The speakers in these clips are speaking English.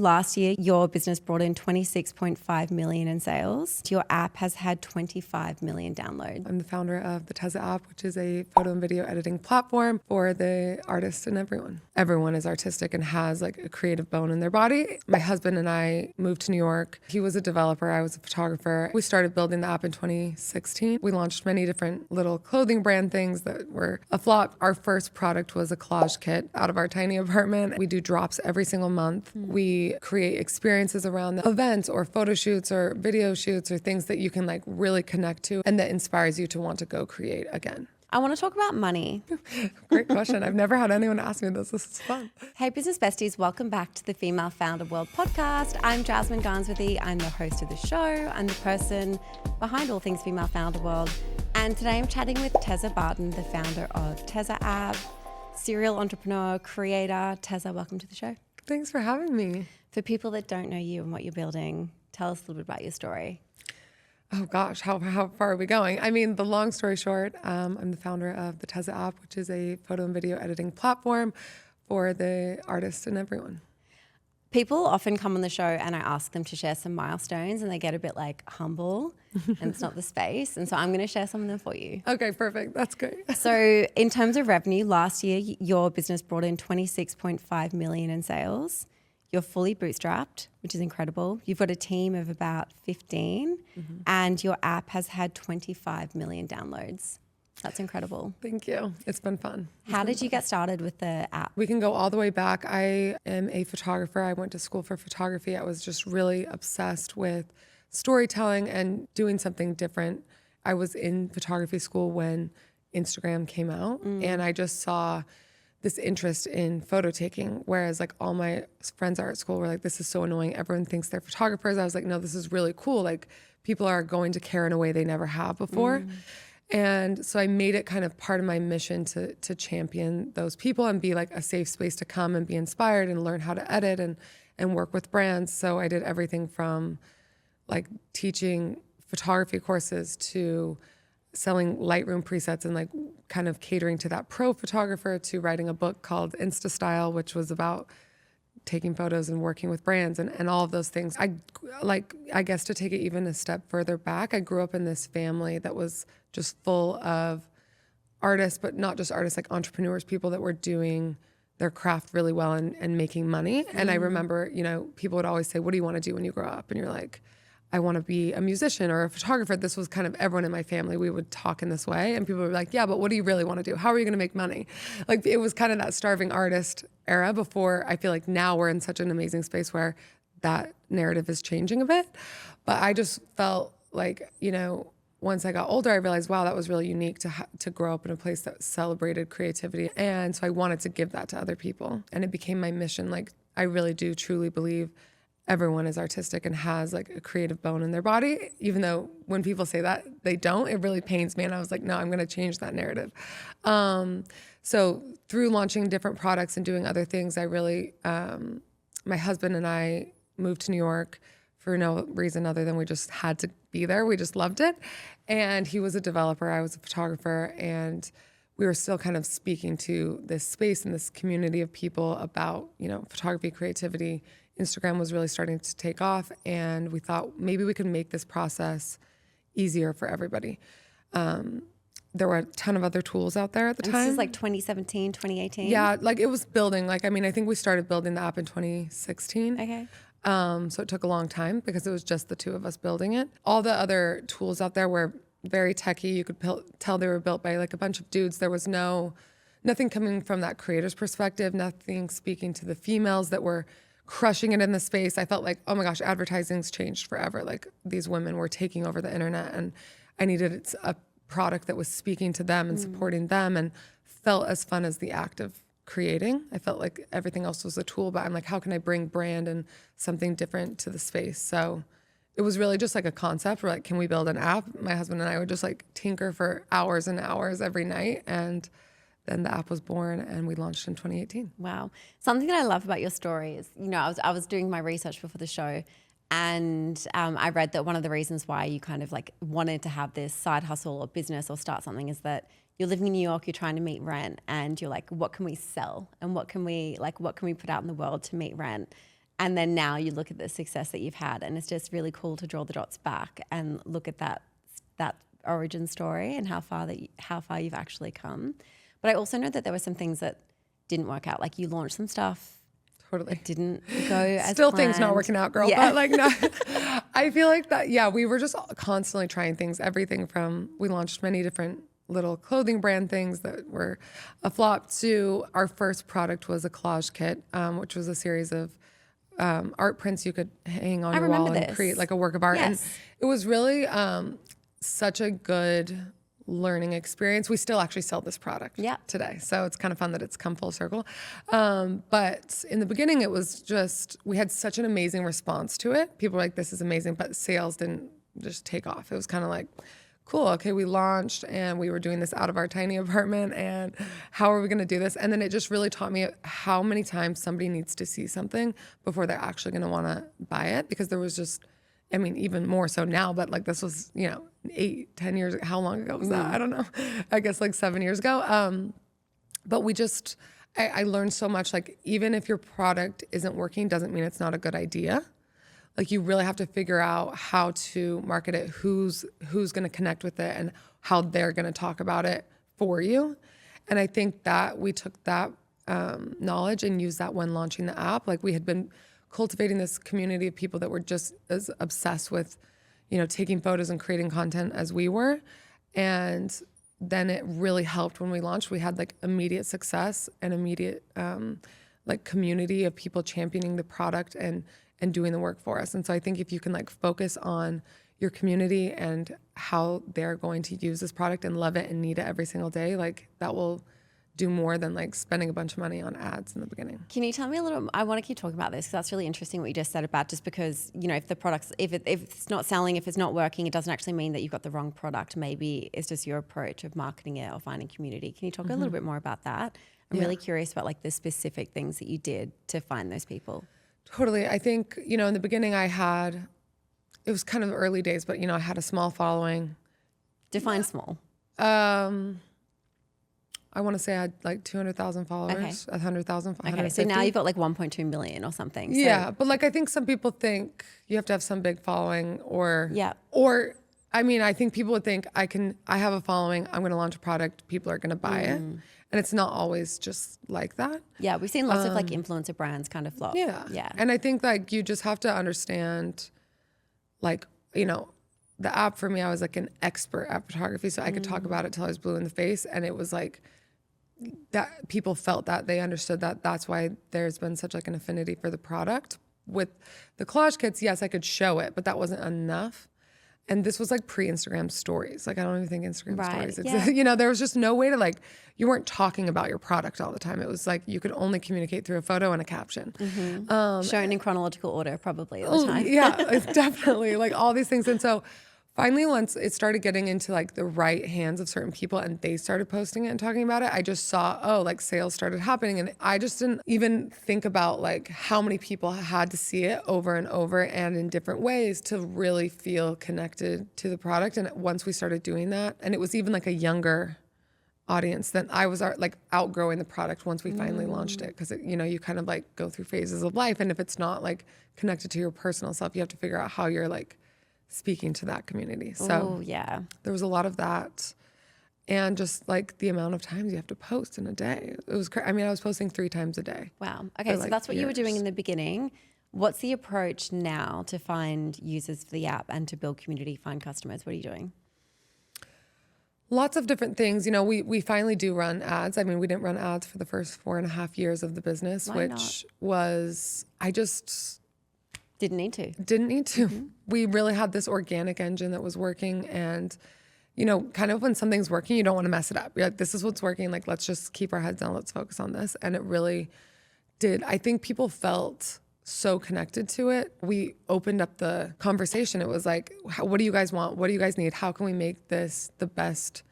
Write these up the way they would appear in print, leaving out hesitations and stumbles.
Last year, your business brought in 26.5 million in sales. Your app has had 25 million downloads. I'm the founder of the Tezza App, which is a photo and video editing platform for the artist and everyone. Everyone is artistic and has like a creative bone in their body. My husband and I moved to New York. He was a developer, I was a photographer. We started building the app in 2016. We launched many different little clothing brand things that were a flop. Our first product was a collage kit out of our tiny apartment. We do drops every single month. We create experiences around the events or photo shoots or video shoots or things that you can like really connect to and that inspires you to want to go create again. I want to talk about money. Great question. I've never had anyone ask me this. This is fun. Hey, business besties, welcome back to the Female Founder World podcast. I'm Jasmine Garnsworthy. I'm the host of the show. I'm the person behind all things Female Founder World. And today I'm chatting with Tezza Barton, the founder of Tezza App, serial entrepreneur, creator. Tezza, welcome to the show. Thanks for having me. For people that don't know you and what you're building, tell us a little bit about your story. Oh gosh, how far are we going? I mean, the long story short, I'm the founder of the Tezza App, which is a photo and video editing platform for the artist and everyone. People often come on the show and I ask them to share some milestones and they get a bit like humble and it's not the space. And so I'm going to share some of them for you. Okay, perfect. That's great. So in terms of revenue, last year, your business brought in 26.5 million in sales. You're fully bootstrapped, which is incredible. You've got a team of about 15 and your app has had 25 million downloads. That's incredible. Thank you. It's been fun. How did you get started with the app? We can go all the way back. I am a photographer. I went to school for photography. I was just really obsessed with storytelling and doing something different. I was in photography school when Instagram came out and I just saw this interest in photo taking, whereas like all my friends are at school were like, this is so annoying. Everyone thinks they're photographers. I was like, no, this is really cool. Like people are going to care in a way they never have before. And so I made it kind of part of my mission to champion those people and be like a safe space to come and be inspired and learn how to edit and work with brands. So I did everything from like teaching photography courses to selling Lightroom presets and like kind of catering to that pro photographer to writing a book called Insta Style, which was about taking photos and working with brands and all of those things. I guess to take it even a step further back, I grew up in this family that was just full of artists, but not just artists, like entrepreneurs, people that were doing their craft really well and making money. And I remember, you know, people would always say, what do you want to do when you grow up? And you're like, I want to be a musician or a photographer. This was kind of everyone in my family. We would talk in this way and people would be like, yeah, but what do you really want to do? How are you going to make money? Like it was kind of that starving artist era before. I feel like now we're in such an amazing space where that narrative is changing a bit. But I just felt like, you know, once I got older, I realized, wow, that was really unique to grow up in a place that celebrated creativity. And so I wanted to give that to other people. And it became my mission. Like I really do truly believe everyone is artistic and has like a creative bone in their body, even though when people say that they don't, it really pains me. And I was like, no, I'm going to change that narrative. So through launching different products and doing other things, I really, my husband and I moved to New York for no reason other than we just had to be there. We just loved it. And he was a developer, I was a photographer, and we were still kind of speaking to this space and this community of people about, you know, photography, creativity. Instagram was really starting to take off, and we thought maybe we could make this process easier for everybody. There were a ton of other tools out there at the time. This is like 2017, 2018? Yeah, like it was building. Like, I mean, I think we started building the app in 2016. Okay. So it took a long time because it was just the two of us building it. All the other tools out there were very techy. You could tell they were built by like a bunch of dudes. There was nothing coming from that creator's perspective, nothing speaking to the females that were crushing it in the space. I felt like, oh my gosh, advertising's changed forever. Like these women were taking over the internet and I needed a product that was speaking to them and supporting them and felt as fun as the act of creating. I felt like everything else was a tool, but I'm like, how can I bring brand and something different to the space? So it was really just like a concept. We're like, can we build an app? My husband and I would just like tinker for hours and hours every night. And then the app was born and we launched in 2018. Wow. Something that I love about your story is, you know, I was doing my research before the show and I read that one of the reasons why you kind of like wanted to have this side hustle or business or start something is that you're living in New York, you're trying to meet rent and you're like, what can we sell? And what can we put out in the world to meet rent? And then now you look at the success that you've had, and it's just really cool to draw the dots back and look at that origin story and how far you've actually come. But I also know that there were some things that didn't work out. Like you launched some stuff. Totally. It didn't go as Still planned. things not working out, girl. Yeah. But like, no, I feel like that, yeah, we were just constantly trying things, everything from, we launched many different little clothing brand things that were a flop to our first product was a collage kit, which was a series of art prints you could hang on your wall and create like a work of art. Yes. And it was really such a good learning experience. We still actually sell this product today. So it's kind of fun that it's come full circle. But in the beginning, it was just, we had such an amazing response to it. People were like, this is amazing, but sales didn't just take off. It was kind of like, cool, okay, we launched and we were doing this out of our tiny apartment and how are we gonna do this? And then it just really taught me how many times somebody needs to see something before they're actually gonna wanna buy it, because there was just, I mean, even more so now, but like this was, 8-10 years, how long ago was that? I don't know. I guess like 7 years ago. But we just, I learned so much, like even if your product isn't working, doesn't mean it's not a good idea. Like you really have to figure out how to market it, who's gonna connect with it and how they're gonna talk about it for you. And I think that we took that knowledge and used that when launching the app. Like we had been cultivating this community of people that were just as obsessed with, taking photos and creating content as we were. And then it really helped when we launched. We had like immediate success and immediate like community of people championing the product and doing the work for us. And so I think if you can like focus on your community and how they're going to use this product and love it and need it every single day, like that will do more than like spending a bunch of money on ads in the beginning. Can you tell me a little, I want to keep talking about this because that's really interesting what you just said about just because, if the product's, if it's not selling, if it's not working, it doesn't actually mean that you've got the wrong product. Maybe it's just your approach of marketing it or finding community. Can you talk a little bit more about that? I'm really curious about like the specific things that you did to find those people. Totally. I think, in the beginning it was kind of early days, but I had a small following. Define small. I want to say I had like 200,000 followers, 100,000. Okay, so now you've got like 1.2 million or something. So. Yeah, but like I think some people think you have to have some big following or I mean, I think people would think I have a following, I'm going to launch a product, people are going to buy it. And it's not always just like that. Yeah, we've seen lots of like influencer brands kind of flop. Yeah. And I think like you just have to understand like, the app for me, I was like an expert at photography. So I could talk about it till I was blue in the face. And it was like that people felt that, they understood that. That's why there's been such like an affinity for the product. With the collage kits, yes, I could show it, but that wasn't enough. And this was like pre-Instagram stories. Like I don't even think Instagram stories exist. There was just no way to like, you weren't talking about your product all the time. It was like you could only communicate through a photo and a caption. Shown in chronological order probably all the time. Yeah, it's definitely like all these things. And so finally, once it started getting into like the right hands of certain people and they started posting it and talking about it, I just saw, like sales started happening. And I just didn't even think about like how many people had to see it over and over and in different ways to really feel connected to the product. And once we started doing that, and it was even like a younger audience, then I was like outgrowing the product once we finally launched it. Cause you kind of like go through phases of life. And if it's not like connected to your personal self, you have to figure out how you're like speaking to that community. So there was a lot of that. And just like the amount of times you have to post in a day. It was I was posting 3 times a day. Wow. Okay, so that's what you were doing in the beginning. What's the approach now to find users for the app and to build community, find customers? What are you doing? Lots of different things. We finally do run ads. I mean, we didn't run ads for the first 4.5 years of the business, which was, I just didn't need to. Mm-hmm. We really had this organic engine that was working, and kind of when something's working, you don't want to mess it up. You're like, this is what's working. Like, let's just keep our heads down. Let's focus on this. And it really did. I think people felt so connected to it. We opened up the conversation. It was like, what do you guys want? What do you guys need? How can we make this the best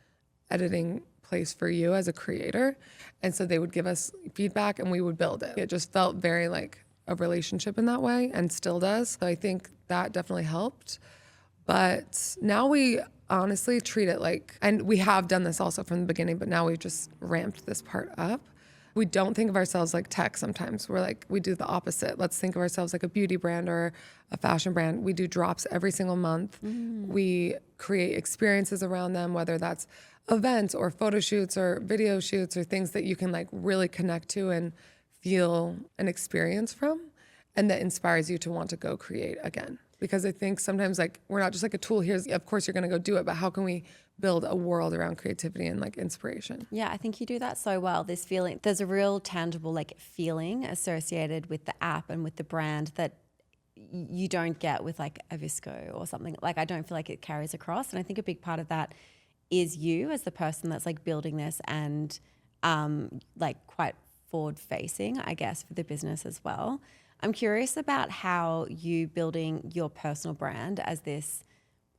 editing place for you as a creator? And so they would give us feedback and we would build it. It just felt very like a relationship in that way, and still does. So I think that definitely helped. But now we honestly treat it like, and we have done this also from the beginning, but now we've just ramped this part up. we don't think of ourselves like tech sometimes. We're like, we do the opposite. Let's think of ourselves like a beauty brand or a fashion brand. We do drops every single month. We create experiences around them, whether that's events or photo shoots or video shoots or things that you can like really connect to and feel an experience from, and that inspires you to want to go create again. Because I think sometimes like we're not just like a tool. Here's, of course you're going to go do it, but how can we build a world around creativity and like inspiration? Yeah, I think you do that so well. This feeling, there's a real tangible like feeling associated with the app and with the brand that you don't get with like a Visco or something. Like I don't feel like it carries across. And I think a big part of that is you as the person that's like building this and like quite forward facing, I guess, for the business as well. I'm curious about how you building your personal brand as this,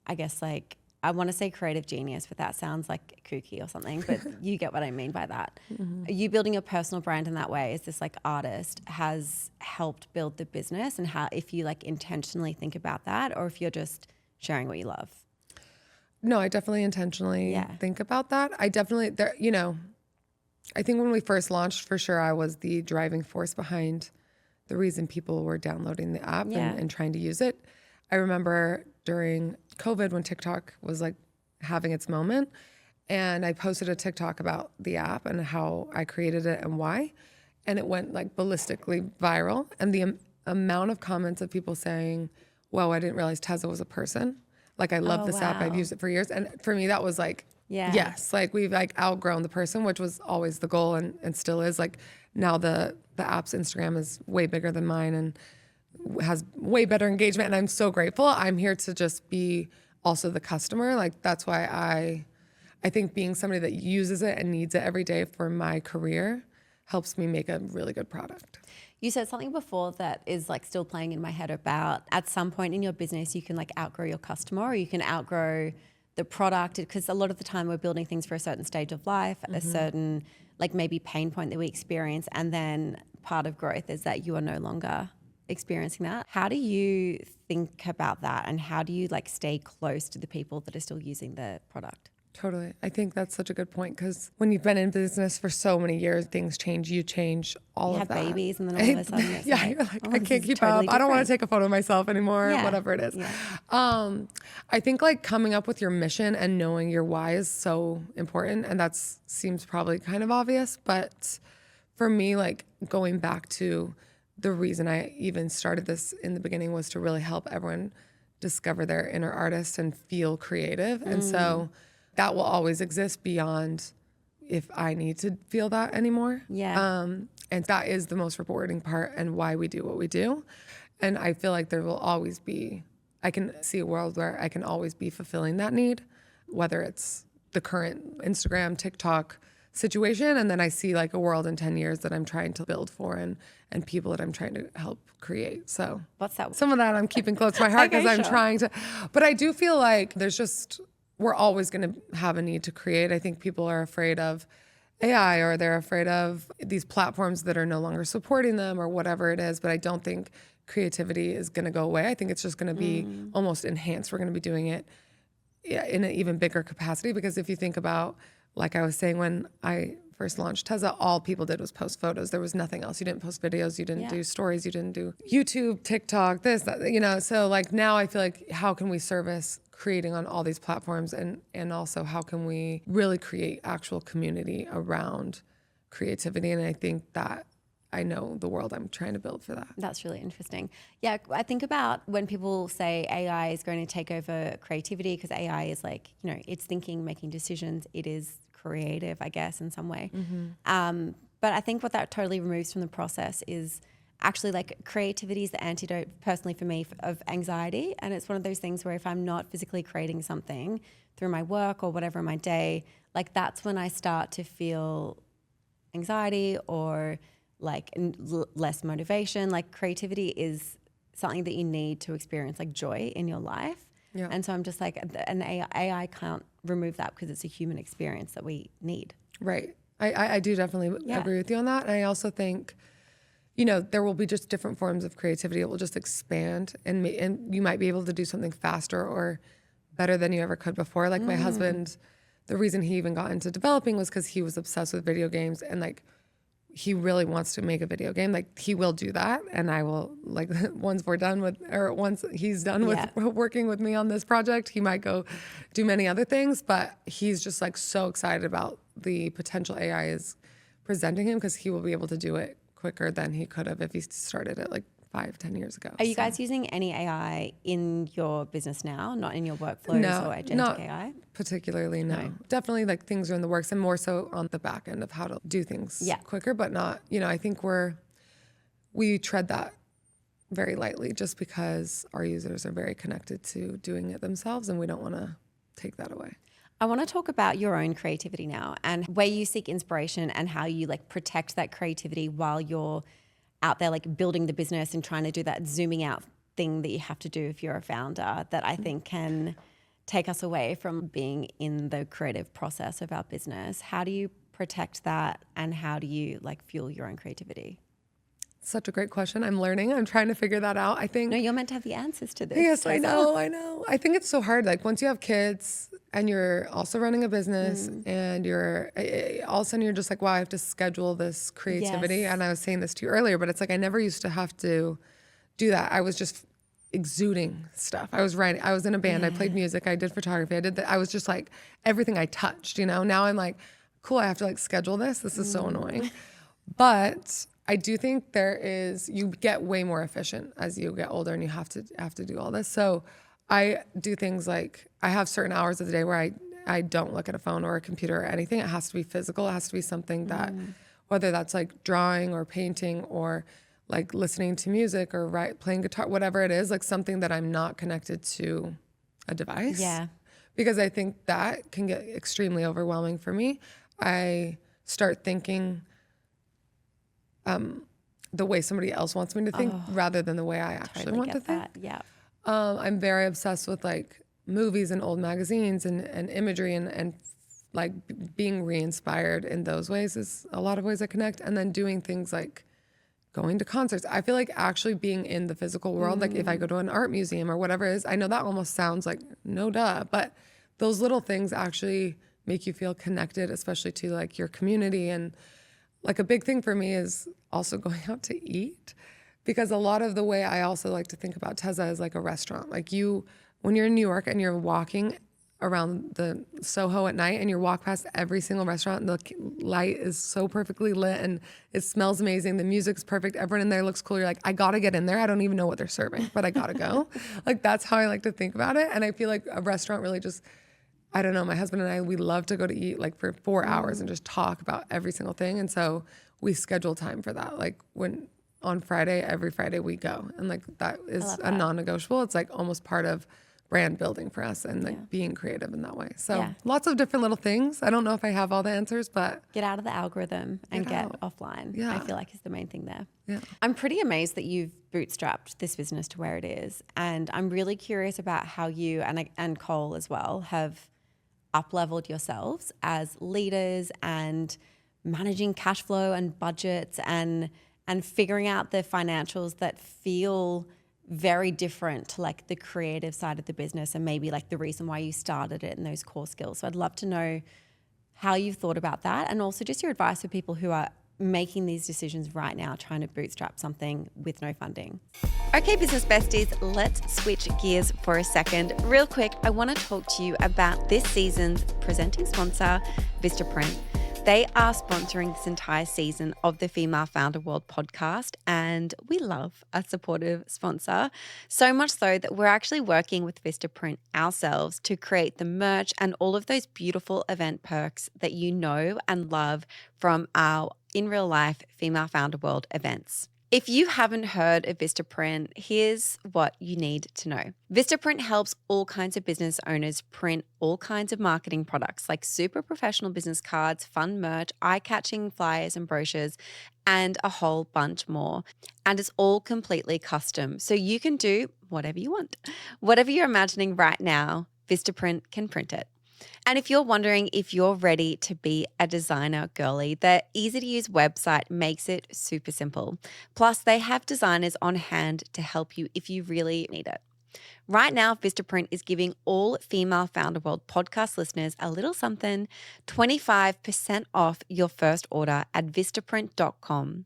I guess, like, I want to say creative genius, but that sounds like kooky or something, but you get what I mean by that. You building your personal brand in that way as this like artist has helped build the business, and how, if you like intentionally think about that, or if you're just sharing what you love. No, I definitely intentionally think about that. I definitely, there, you know, I think when we first launched, for sure, I was the driving force behind the reason people were downloading the app and trying to use it. I remember during COVID when TikTok was like having its moment, and I posted a TikTok about the app and how I created it and why. And it went like ballistically viral. And the amount of comments of people saying, whoa, I didn't realize Tezza was a person. Like, I love this app. I've used it for years. And for me, that was like, yes, like we've like outgrown the person, which was always the goal and still is. Like now the app's Instagram is way bigger than mine and has way better engagement. And I'm so grateful. I'm here to just be also the customer. Like that's why I think being somebody that uses it and needs it every day for my career helps me make a really good product. You said something before that is like still playing in my head about at some point in your business, you can like outgrow your customer, or you can outgrow the product, because a lot of the time we're building things for a certain stage of life, a certain like maybe pain point that we experience. And then part of growth is that you are no longer experiencing that. How do you think about that? And how do you like stay close to the people that are still using the product? Totally. I think that's such a good point, because when you've been in business for so many years, things change. You change all of that. You have babies and then all of a sudden it's like, you're like, oh, I can't keep totally up. I don't want different. to take a photo of myself anymore, whatever it is. I think like coming up with your mission and knowing your why is so important. And that seems probably kind of obvious. But for me, like going back to the reason I even started this in the beginning was to really help everyone discover their inner artist and feel creative. And so that will always exist beyond if I need to feel that anymore. And that is the most rewarding part and why we do what we do. And I feel like there will always be, I can see a world where I can always be fulfilling that need, whether it's the current Instagram, TikTok situation, and then I see like a world in 10 years that I'm trying to build for and people that I'm trying to help create. So what's that? Some of that I'm keeping close to my heart because I'm trying to, but I do feel like we're always going to have a need to create. I think people are afraid of AI, or they're afraid of these platforms that are no longer supporting them, or whatever it is. But I don't think creativity is going to go away. I think it's just going to be almost enhanced. We're going to be doing it in an even bigger capacity, because if you think about, like I was saying, when I first launched Tezza, all people did was post photos. There was nothing else. You didn't post videos. You didn't do stories. You didn't do YouTube, TikTok, this, that, you know. So like now I feel like, how can we service creating on all these platforms, and also how can we really create actual community around creativity? And I think that I know the world I'm trying to build for that. That's really interesting. Yeah, I think about when people say AI is going to take over creativity, because AI is like, you know, it's thinking, making decisions. It is creative, I guess, in some way. But I think what that totally removes from the process is actually like creativity is the antidote personally for me of anxiety. And it's one of those things where if I'm not physically creating something through my work or whatever in my day, like that's when I start to feel anxiety or like less motivation. Like creativity is something that you need to experience like joy in your life. And so I'm just like, an AI can't remove that, because it's a human experience that we need. Right. I do definitely agree with you on that. And I also think, you know, there will be just different forms of creativity. It will just expand, and you might be able to do something faster or better than you ever could before. Like my husband, the reason he even got into developing was because he was obsessed with video games, and like he really wants to make a video game. Like he will do that. And I will like once he's done with working with me on this project, he might go do many other things, but he's just like so excited about the potential AI is presenting him because he will be able to do it quicker than he could have if he started it like 5-10 years ago. Are you guys using any AI in your business now, not in your workflows or agentic not AI? Particularly, no. Definitely like things are in the works and more so on the back end of how to do things quicker, but not, I think we tread that very lightly just because our users are very connected to doing it themselves and we don't want to take that away. I want to talk about your own creativity now and where you seek inspiration and how you like protect that creativity while you're out there like building the business and trying to do that zooming out thing that you have to do if you're a founder that I think can take us away from being in the creative process of our business. How do you protect that and how do you like fuel your own creativity? Such a great question. I'm learning. I'm trying to figure that out. I think. No, you're meant to have the answers to this. Yes, I know. I think it's so hard. Like once you have kids and you're also running a business and you're all of a sudden you're just like, wow, I have to schedule this creativity. Yes. And I was saying this to you earlier, but it's like I never used to have to do that. I was just exuding stuff. I was writing. I was in a band. I played music. I did photography. I did that. I was just like everything I touched. Now I'm like, cool. I have to like schedule this. This is so annoying, but. I do think you get way more efficient as you get older and you have to do all this. So I do things like I have certain hours of the day where I don't look at a phone or a computer or anything. It has to be physical. It has to be something that, whether that's like drawing or painting or like listening to music or playing guitar, whatever it is, like something that I'm not connected to a device. Yeah. Because I think that can get extremely overwhelming for me. I start thinking the way somebody else wants me to think rather than the way I actually want to think. Yeah. I'm very obsessed with like movies and old magazines and imagery and like being re-inspired in those ways is a lot of ways I connect. And then doing things like going to concerts. I feel like actually being in the physical world, like if I go to an art museum or whatever it is, I know that almost sounds like no duh, but those little things actually make you feel connected, especially to like your community. And like a big thing for me is also going out to eat because a lot of the way I also like to think about Tezza is like a restaurant. Like when you're in New York and you're walking around the Soho at night and you walk past every single restaurant and the light is so perfectly lit and it smells amazing. The music's perfect. Everyone in there looks cool. You're like, I gotta get in there. I don't even know what they're serving, but I gotta go. Like that's how I like to think about it. And I feel like a restaurant really just, I don't know, my husband and I, we love to go to eat like for 4 hours and just talk about every single thing. And so we schedule time for that. Like on Friday, every Friday we go. And like that is a non-negotiable. It's like almost part of brand building for us and like being creative in that way. So lots of different little things. I don't know if I have all the answers, but. Get out of the algorithm and get offline. Yeah. I feel like is the main thing there. Yeah. I'm pretty amazed that you've bootstrapped this business to where it is. And I'm really curious about how you and Cole as well have up-leveled yourselves as leaders and managing cash flow and budgets and figuring out the financials that feel very different to like the creative side of the business and maybe like the reason why you started it and those core skills. So I'd love to know how you've thought about that and also just your advice for people who are making these decisions right now, trying to bootstrap something with no funding. Okay, business besties, let's switch gears for a second. Real quick, I want to talk to you about this season's presenting sponsor, Vistaprint. They are sponsoring this entire season of the Female Founder World podcast, and we love a supportive sponsor. So much so that we're actually working with Vistaprint ourselves to create the merch and all of those beautiful event perks that you know and love from our in real life Female Founder World events. If you haven't heard of Vistaprint, here's what you need to know. Vistaprint helps all kinds of business owners print all kinds of marketing products like super professional business cards, fun merch, eye-catching flyers and brochures, and a whole bunch more. And it's all completely custom, so you can do whatever you want. Whatever you're imagining right now, Vistaprint can print it. And if you're wondering if you're ready to be a designer girly, their easy-to-use website makes it super simple. Plus, they have designers on hand to help you if you really need it. Right now, Vistaprint is giving all Female Founder World podcast listeners a little something, 25% off your first order at vistaprint.com.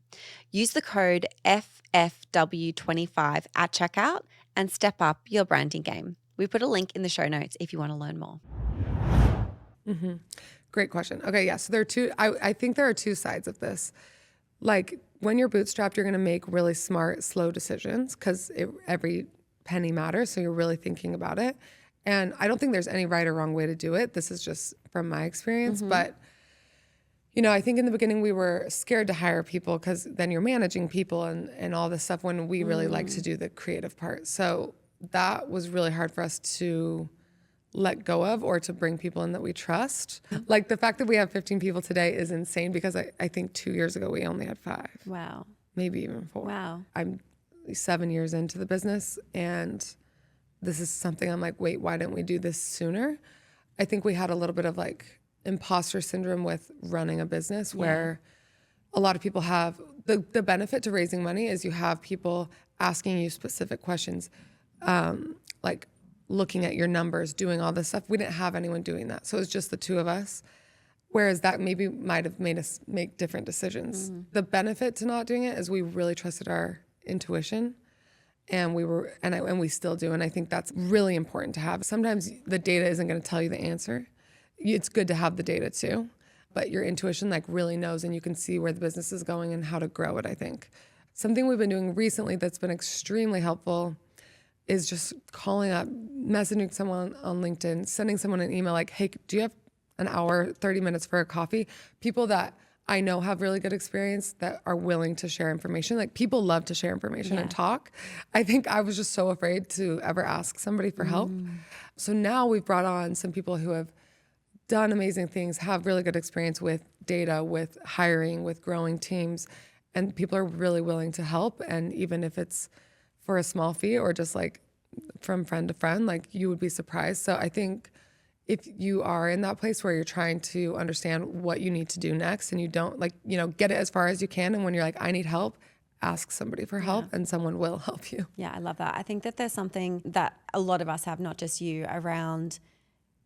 Use the code FFW25 at checkout and step up your branding game. We put a link in the show notes if you want to learn more. Great question. Okay, yeah. So there are two. I think there are two sides of this. Like when you're bootstrapped, you're going to make really smart, slow decisions because every penny matters. So you're really thinking about it. And I don't think there's any right or wrong way to do it. This is just from my experience. But, you know, I think in the beginning we were scared to hire people because then you're managing people and all this stuff when we really like to do the creative part. So that was really hard for us to let go of or to bring people in that we trust. Like the fact that we have 15 people today is insane because I think 2 years ago we only had 5. Wow. Maybe even 4. Wow. I'm 7 years into the business and this is something I'm like, wait, why didn't we do this sooner? I think we had a little bit of like imposter syndrome with running a business where a lot of people have the benefit to raising money is you have people asking you specific questions, like looking at your numbers, doing all this stuff. We didn't have anyone doing that. So it was just the two of us. Whereas that maybe might have made us make different decisions. The benefit to not doing it is we really trusted our intuition and we still do. And I think that's really important to have. Sometimes the data isn't going to tell you the answer. It's good to have the data too, but your intuition like really knows and you can see where the business is going and how to grow it, I think. Something we've been doing recently that's been extremely helpful is just calling up, messaging someone on LinkedIn, sending someone an email like, hey, do you have an hour, 30 minutes for a coffee? People that I know have really good experience that are willing to share information. Like people love to share information and talk. I think I was just so afraid to ever ask somebody for help. So now we've brought on some people who have done amazing things, have really good experience with data, with hiring, with growing teams, and people are really willing to help. And even if it's for a small fee or just like from friend to friend, like you would be surprised. So I think if you are in that place where you're trying to understand what you need to do next and you don't like, you know, get it as far as you can. And when you're like, I need help, ask somebody for help and someone will help you. Yeah, I love that. I think that there's something that a lot of us have, not just you, around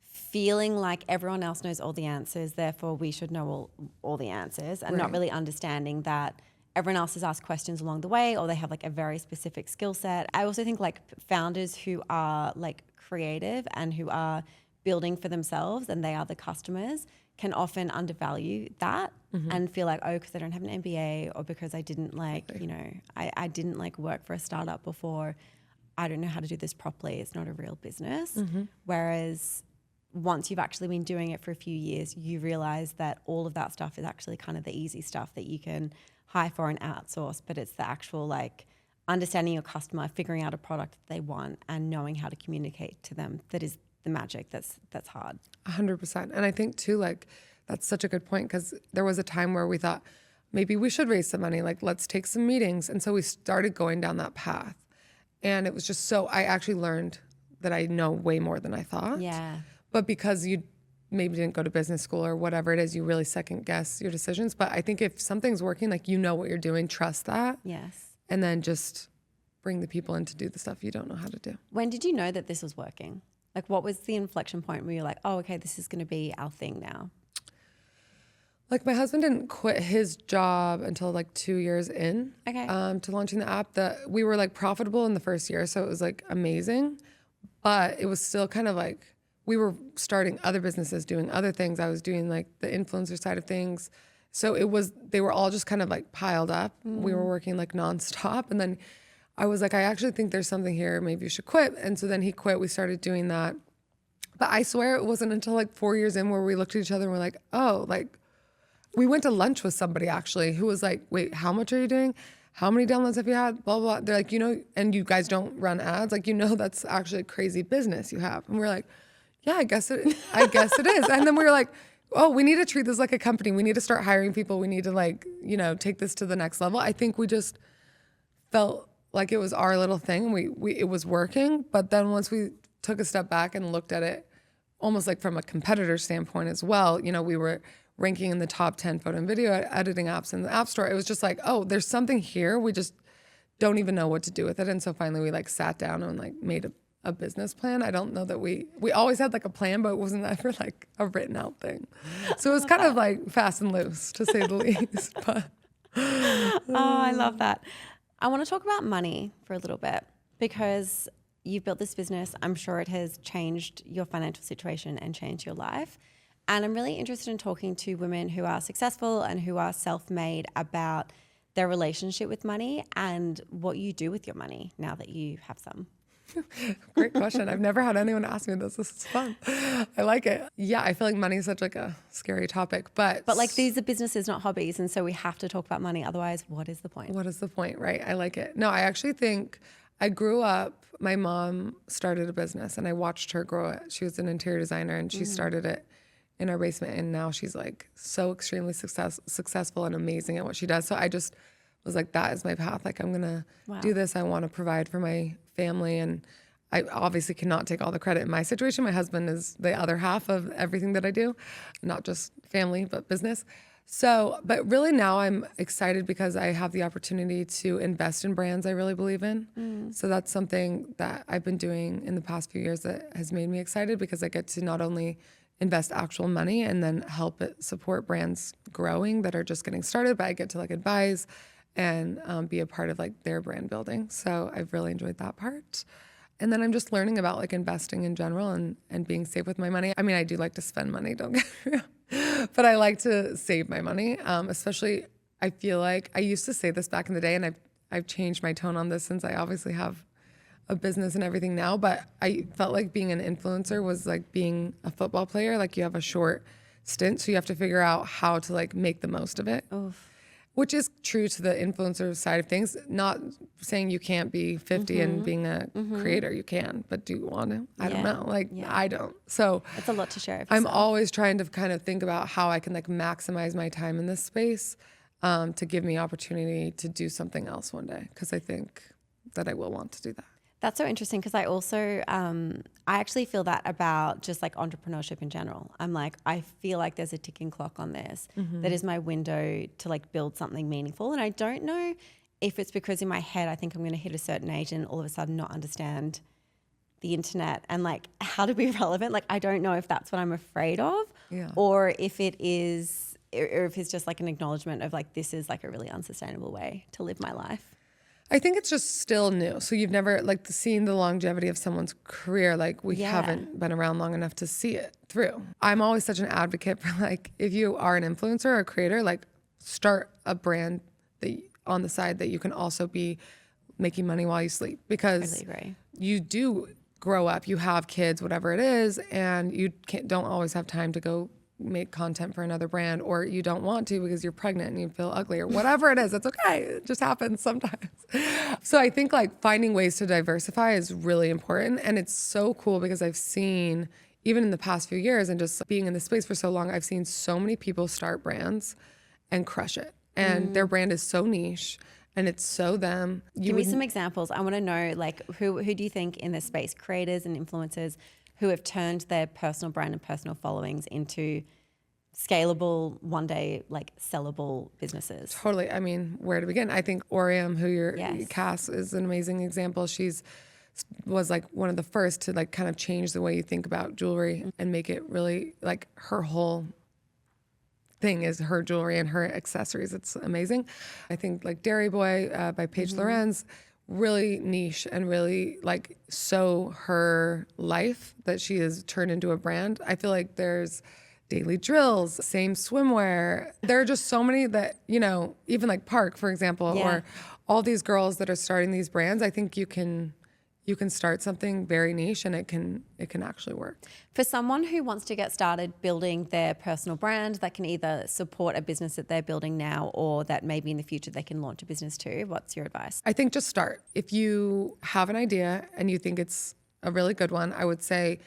feeling like everyone else knows all the answers, therefore we should know all the answers, and not really understanding that everyone else has asked questions along the way or they have like a very specific skill set. I also think like founders who are like creative and who are building for themselves and they are the customers can often undervalue that and feel like, oh, because I don't have an MBA or because I didn't like, you know, I didn't like work for a startup before, I don't know how to do this properly. It's not a real business. Whereas once you've actually been doing it for a few years, you realize that all of that stuff is actually kind of the easy stuff that you can hire for and outsource, but it's the actual like understanding your customer, figuring out a product that they want and knowing how to communicate to them that is the magic that's hard. 100%. And I think too, like that's such a good point because there was a time where we thought maybe we should raise some money, like let's take some meetings. And so we started going down that path. And it was just I actually learned that I know way more than I thought. Yeah. But because you maybe didn't go to business school or whatever it is, you really second guess your decisions. But I think if something's working, like you know what you're doing, trust that. Yes. And then just bring the people in to do the stuff you don't know how to do. When did you know that this was working? Like what was the inflection point where you're like, oh, okay, this is going to be our thing now? Like my husband didn't quit his job until like 2 years in to launching the app. We were like profitable in the first year. So it was like amazing, but it was still kind of like, we were starting other businesses, doing other things. I was doing like the influencer side of things. So they were all just kind of like piled up. We were working like nonstop. And then I was like, I actually think there's something here. Maybe you should quit. And so then he quit. We started doing that. But I swear it wasn't until like 4 years in where we looked at each other and we're like, oh, like we went to lunch with somebody actually who was like, wait, how much are you doing? How many downloads have you had? Blah, blah, blah. They're like, you know, and you guys don't run ads. Like, you know, that's actually a crazy business you have. And we're like, yeah, I guess it is. And then we were like, oh, we need to treat this like a company. We need to start hiring people. We need to like, you know, take this to the next level. I think we just felt like it was our little thing. It was working. But then once we took a step back and looked at it almost like from a competitor standpoint as well, you know, we were ranking in the top 10 photo and video editing apps in the App Store. It was just like, oh, there's something here. We just don't even know what to do with it. And so finally we like sat down and like made a a business plan. I don't know that we always had like a plan, but it wasn't ever like a written out thing. So it was kind of like fast and loose, to say the least. But Oh, I love that. I want to talk about money for a little bit because you've built this business. I'm sure it has changed your financial situation and changed your life. And I'm really interested in talking to women who are successful and who are self-made about their relationship with money and what you do with your money now that you have some. Great question. I've never had anyone ask me this. This is fun. I like it. Yeah, I feel like money is such like a scary topic, but like these are businesses, not hobbies, and so we have to talk about money. Otherwise, what is the point? What is the point, right? I like it. No, I actually think I grew up. My mom started a business, and I watched her grow it. She was an interior designer, and she started it in our basement, and now she's like so extremely successful and amazing at what she does. So I just was like, that is my path. Like, I'm gonna do this. I want to provide for my family, and I obviously cannot take all the credit in my situation. My husband is the other half of everything that I do, not just family, but business. So, but really now I'm excited because I have the opportunity to invest in brands I really believe in. So that's something that I've been doing in the past few years that has made me excited because I get to not only invest actual money and then help it support brands growing that are just getting started, but I get to like advise and be a part of like their brand building. So I've really enjoyed that part. And then I'm just learning about like investing in general and being safe with my money. I mean, I do like to spend money, don't get me wrong, but I like to save my money. Especially, I feel like I used to say this back in the day, and I've changed my tone on this since I obviously have a business and everything now. But I felt like being an influencer was like being a football player. Like you have a short stint, so you have to figure out how to like make the most of it. Oof. Which is true to the influencer side of things. Not saying you can't be 50 and being a creator. You can, but do you want to? I don't know. Like, I don't. So it's a lot to share. I'm always trying to kind of think about how I can like maximize my time in this space to give me opportunity to do something else one day. Because I think that I will want to do that. That's so interesting because I also, I actually feel that about just like entrepreneurship in general. I'm like, I feel like there's a ticking clock on this that is my window to like build something meaningful. And I don't know if it's because in my head, I think I'm going to hit a certain age and all of a sudden not understand the internet and like how to be relevant. Like, I don't know if that's what I'm afraid of or if it is, or if it's just like an acknowledgement of like, this is like a really unsustainable way to live my life. I think it's just still new. So you've never like seen the longevity of someone's career. Like we haven't been around long enough to see it through. I'm always such an advocate for like, if you are an influencer or a creator, like start a brand that on the side that you can also be making money while you sleep, because you do grow up, you have kids, whatever it is, and you don't always have time to go make content for another brand, or you don't want to because you're pregnant and you feel ugly or whatever it is. It's okay. It just happens sometimes. So I think like finding ways to diversify is really important. And it's so cool because I've seen, even in the past few years and just being in the space for so long, I've seen so many people start brands and crush it. And their brand is so niche and it's so them. Give me some examples. I want to know like who do you think in this space, creators and influencers who have turned their personal brand and personal followings into scalable, one day, like sellable businesses? Totally. I mean, where to begin? I think Oriam, who Cass is an amazing example. Was like one of the first to like kind of change the way you think about jewelry and make it really like her whole thing is her jewelry and her accessories. It's amazing. I think like Dairy Boy by Paige Lorenz, really niche and really like so her life that she has turned into a brand. I feel like there's Daily Drills, same swimwear. There are just so many that, you know, even like Park, for example, or all these girls that are starting these brands. I think you can start something very niche and it can actually work. For someone who wants to get started building their personal brand that can either support a business that they're building now or that maybe in the future they can launch a business too, what's your advice? I think just start. If you have an idea and you think it's a really good one, I would say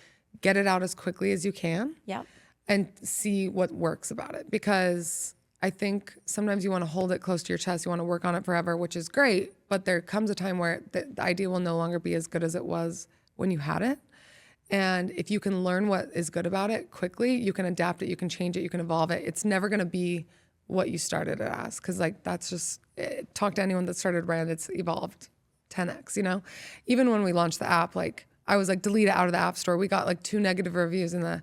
get it out as quickly as you can. Yep. And see what works about it, because I think sometimes you want to hold it close to your chest. You want to work on it forever, which is great. But there comes a time where the idea will no longer be as good as it was when you had it. And if you can learn what is good about it quickly, you can adapt it, you can change it, you can evolve it. It's never going to be what you started it as. Because like that's just, talk to anyone that started a brand, it's evolved 10x, you know? Even when we launched the app, like I was like, delete it out of the App Store. We got like 2 negative reviews in the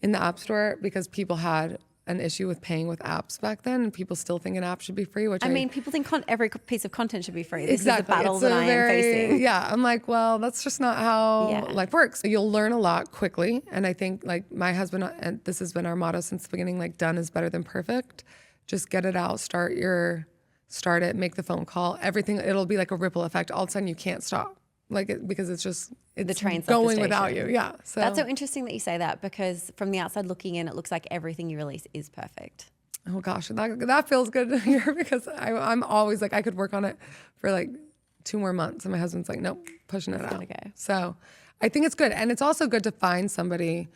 App Store because people had an issue with paying with apps back then, and people still think an app should be free, which I mean, people think every piece of content should be free. This exactly. is the battle It's that I am facing. Yeah, I'm like, well, that's just not how life works. You'll learn a lot quickly, and I think like my husband, and this has been our motto since the beginning, like done is better than perfect. Just get it out, start it, make the phone call, everything. It'll be like a ripple effect. All of a sudden you can't stop. Because it's the train's going without you. Yeah. So that's so interesting that you say that, because from the outside looking in, it looks like everything you release is perfect. Oh gosh, that feels good to hear, because I'm always like, I could work on it for like 2 more months, and my husband's like, nope, pushing it out. Go. So I think it's good, and it's also good to find somebody.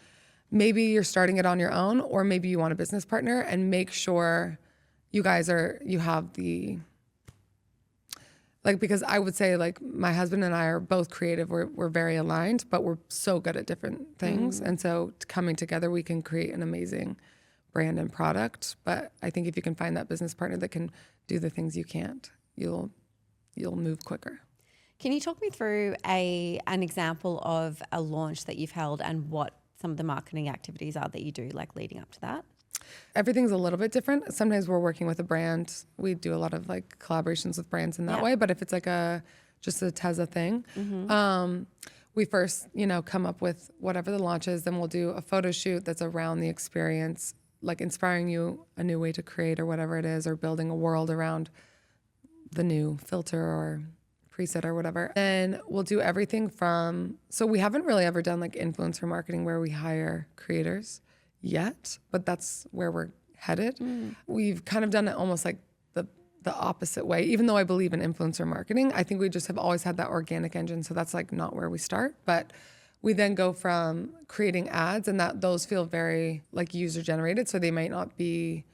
Maybe you're starting it on your own, or maybe you want a business partner, and make sure you have the. Like, because I would say like my husband and I are both creative. We're very aligned, but we're so good at different things. And so coming together, we can create an amazing brand and product. But I think if you can find that business partner that can do the things you can't, you'll move quicker. Can you talk me through an example of a launch that you've held and what some of the marketing activities are that you do like leading up to that? Everything's a little bit different. Sometimes we're working with a brand. We do a lot of like collaborations with brands in that way. But if it's like just a Tezza thing, we first, come up with whatever the launch is. Then we'll do a photo shoot that's around the experience, like inspiring you a new way to create or whatever it is, or building a world around the new filter or preset or whatever. Then we'll do everything so we haven't really ever done like influencer marketing where we hire creators yet, but that's where we're headed. We've kind of done it almost like the opposite way. Even though I believe in influencer marketing, I think we just have always had that organic engine, so that's like not where we start. But we then go from creating ads, and those feel very like user generated, so they might not be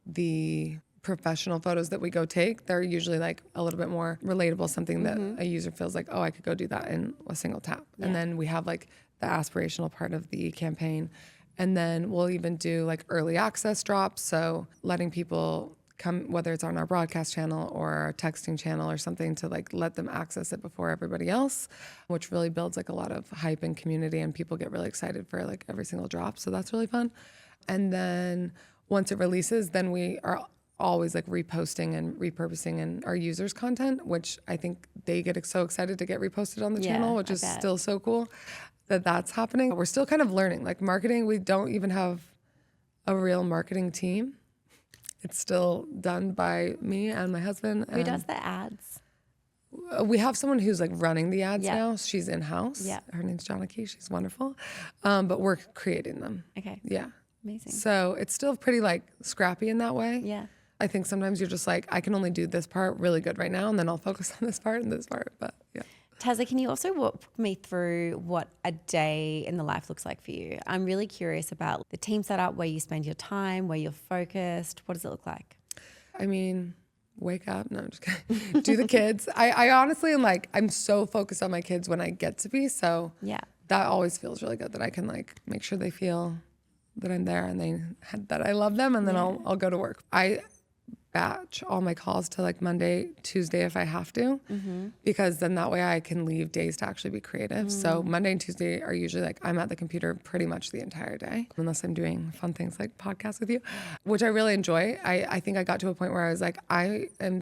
the professional photos that we go take. They're usually like a little bit more relatable, something that a user feels like, oh, I could go do that in a single tap. And then we have like the aspirational part of the campaign. And then we'll even do like early access drops. So letting people come, whether it's on our broadcast channel or our texting channel or something, to like let them access it before everybody else, which really builds like a lot of hype and community, and people get really excited for like every single drop. So that's really fun. And then once it releases, then we are always like reposting and repurposing in our users' content, which I think they get so excited to get reposted on the channel, which is still so cool that's happening. We're still kind of learning. Like marketing, we don't even have a real marketing team. It's still done by me and my husband. Who does the ads? We have someone who's like running the ads now. She's in-house. Yeah. Her name's Janaki. She's wonderful. But we're creating them. Okay. Yeah. Amazing. So it's still pretty like scrappy in that way. Yeah. I think sometimes you're just like, I can only do this part really good right now, and then I'll focus on this part and this part. But yeah. Tezza, can you also walk me through what a day in the life looks like for you? I'm really curious about the team setup, where you spend your time, where you're focused. What does it look like? I mean, wake up. No, I'm just kidding. Do the kids. I honestly am like, I'm so focused on my kids when I get to be. So that always feels really good, that I can like make sure they feel that I'm there and that I love them, and then I'll go to work. I batch all my calls to like Monday, Tuesday if I have to, because then that way I can leave days to actually be creative. So Monday and Tuesday are usually like I'm at the computer pretty much the entire day, unless I'm doing fun things like podcasts with you, which I really enjoy. I think I got to a point where I was like, I am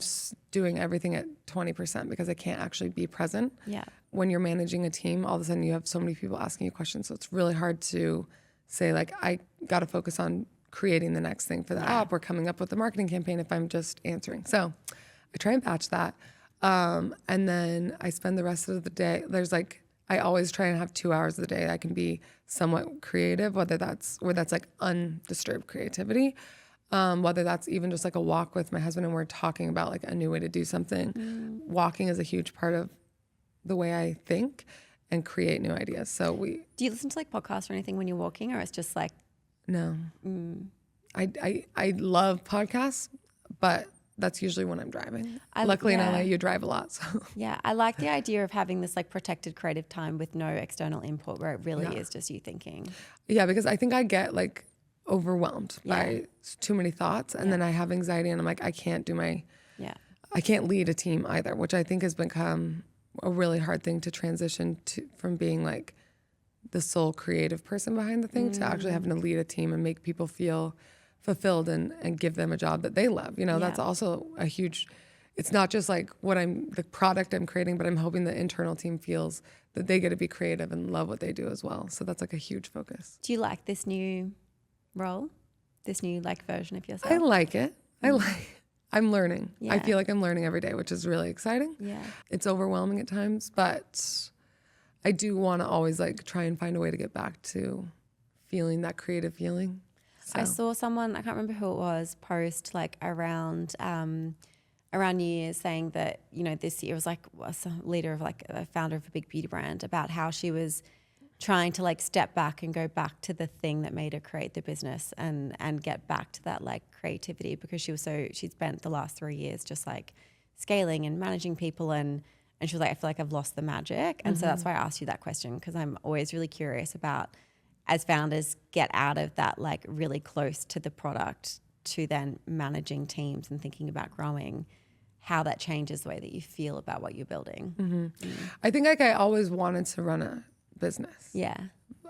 doing everything at 20% because I can't actually be present. Yeah. When you're managing a team, all of a sudden you have so many people asking you questions. So it's really hard to say like, I got to focus on creating the next thing for the app or coming up with the marketing campaign if I'm just answering. So I try and batch that. And then I spend the rest of the day, I always try and have 2 hours of the day I can be somewhat creative, whether that's like undisturbed creativity, whether that's even just like a walk with my husband and we're talking about like a new way to do something. Walking is a huge part of the way I think and create new ideas. So do you listen to like podcasts or anything when you're walking, or it's just like? No. I love podcasts, but that's usually when I'm driving. Luckily in LA, you drive a lot. So. Yeah, I like the idea of having this like protected creative time with no external input, where it really is just you thinking. Yeah, because I think I get like overwhelmed by too many thoughts, and then I have anxiety, and I'm like, I can't lead a team either, which I think has become a really hard thing to transition from being like the sole creative person behind the thing to actually having to lead a team and make people feel fulfilled and give them a job that they love. You know, that's also a huge, it's not just like the product I'm creating, but I'm hoping the internal team feels that they get to be creative and love what they do as well. So that's like a huge focus. Do you like this new role? This new like version of yourself? I like it. I'm learning. Yeah. I feel like I'm learning every day, which is really exciting. Yeah. It's overwhelming at times, but I do want to always like try and find a way to get back to feeling that creative feeling. So. I saw someone, I can't remember who it was, post like around New Year's saying that, you know, this year was like a leader of like a founder of a big beauty brand, about how she was trying to like step back and go back to the thing that made her create the business and get back to that like creativity, because she'd spent the last 3 years just like scaling and managing people and she was like, I feel like I've lost the magic. And so that's why I asked you that question, because I'm always really curious about, as founders get out of that like really close to the product to then managing teams and thinking about growing, how that changes the way that you feel about what you're building. I think like I always wanted to run a business. Yeah.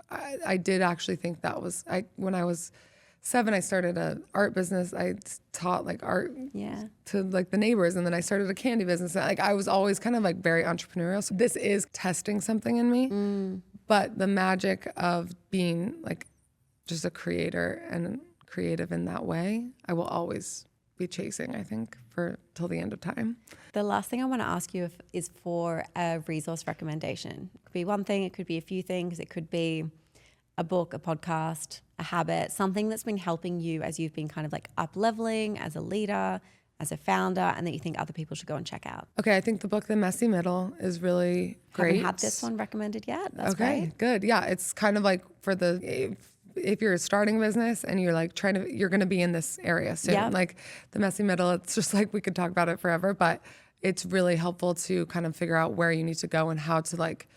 I did actually think that was, when I was 7, I started an art business. I taught like art to like the neighbors, and then I started a candy business. Like I was always kind of like very entrepreneurial. So this is testing something in me, but the magic of being like just a creator and creative in that way, I will always be chasing, I think, till the end of time. The last thing I want to ask you is for a resource recommendation. It could be one thing, it could be a few things, it could be a book, a podcast, a habit, something that's been helping you as you've been kind of like up-leveling as a leader, as a founder, and that you think other people should go and check out. Okay, I think the book The Messy Middle is really great. Haven't had this one recommended yet. That's okay, great. Good. Yeah, it's kind of like for if you're starting a business and you're like you're going to be in this area soon. Yep. Like The Messy Middle, it's just like we could talk about it forever, but it's really helpful to kind of figure out where you need to go and how to like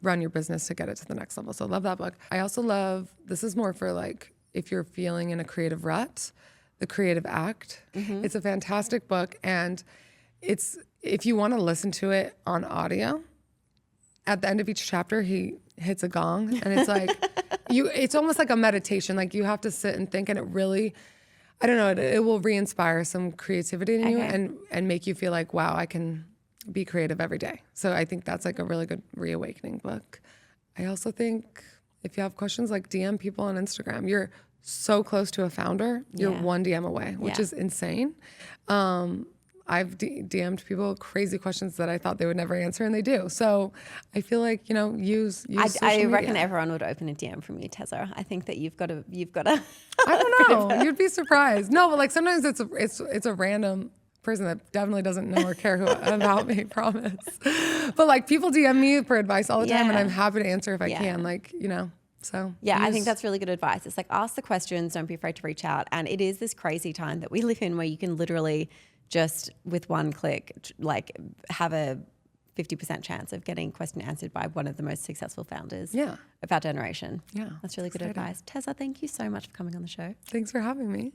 run your business to get it to the next level. So I love that book. I also love, this is more for like if you're feeling in a creative rut, The Creative Act. It's a fantastic book, and it's, if you want to listen to it on audio, at the end of each chapter he hits a gong, and it's like it's almost like a meditation. Like you have to sit and think, and it really, I don't know, it will re-inspire some creativity in you and make you feel like, wow, I can be creative every day. So I think that's like a really good reawakening book. I also think if you have questions, like DM people on Instagram. You're so close to a founder. You're one DM away, which is insane. I've DM'd people crazy questions that I thought they would never answer, and they do. So I feel like, you know, use social I reckon media. everyone would open a DM from you, Tezza. I think that you've got a I don't know. You'd be surprised. No, but like sometimes it's a random person that definitely doesn't know or care about me, promise. But like people DM me for advice all the time, and I'm happy to answer if I can, like, you know. So I think that's really good advice. It's like, ask the questions, don't be afraid to reach out. And it is this crazy time that we live in where you can literally just with one click, like have a 50% chance of getting a question answered by one of the most successful founders of our generation. Yeah. That's really good advice. Tezza, thank you so much for coming on the show. Thanks for having me.